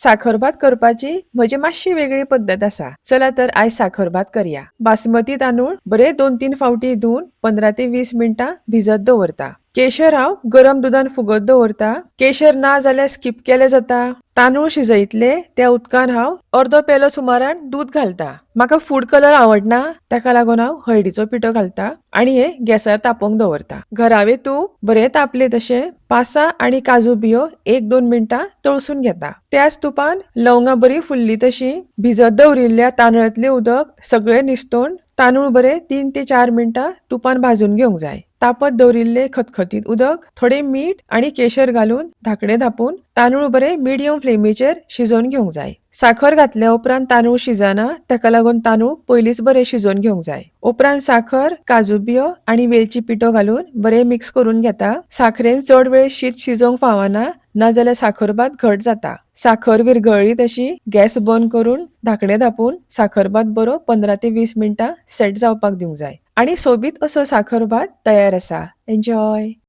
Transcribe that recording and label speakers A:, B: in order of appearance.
A: साखरभात करपाची म्हजी मातशी वेगळी पद्दत आसा. चला तर आयज साखरभात करया. बासमती तांदूळ बरे 2-3 फावटी धुवन 15 ते 20 मिनिटां भिजत दवरता. केशर हांव गरम दुधान फुगत दवरता. केशर ना जाल्यार स्किप केले जाता. तांदूळ शिजयतले त्या उदकान हांव अर्दो पेलो सुमारान दूध घालता. म्हाका फूड कलर आवडना ताका लागून हांव हळदीचो पिठो घालता आनी हे गॅसार तापोवंक दवरता. घरावें तूप बरें तापले तशें पासा आनी काजू बियो 1-2 मिनिटां तळसून घेता. त्याच तुपान लवंगां बरी फुल्ली तशी भिजत दवरिल्ल्या तांदळांतले उदक सगळें निसतोवन तांदूळ बरे 3 ते 4 मिनिटां तुपान भाजून घेवंक जाय. तापत दवरिल्ले खतखतीत उदक, थोडे मीठ आनी केशर घालून धाकणे धापून तांदूळ बरे मिडियम फ्लेमीचेर शिजोवन घेवंक जाय. साखर घातल्या उपरांत तांदूळ शिजना ताका लागून तांदूळ पयलींच बरे शिजोवन घेवंक जाय. उपरांत साखर, काजू बियो आनी वेलची पिठो घालून बरे मिक्स करून घेता. साखरेन चड वेळ शीत शिजोवंक फावना नाजाल्यार साखरभात घट जाता. साखर विरघळ्ळी तशी गॅस बंद करून धाकणे धापून साखरभात बरो 15 ते 20 मिनिटां सेट जावपाक दिवंक जाय. आनी सोबीत असो साखरभात तयार आसा. एन्जॉय.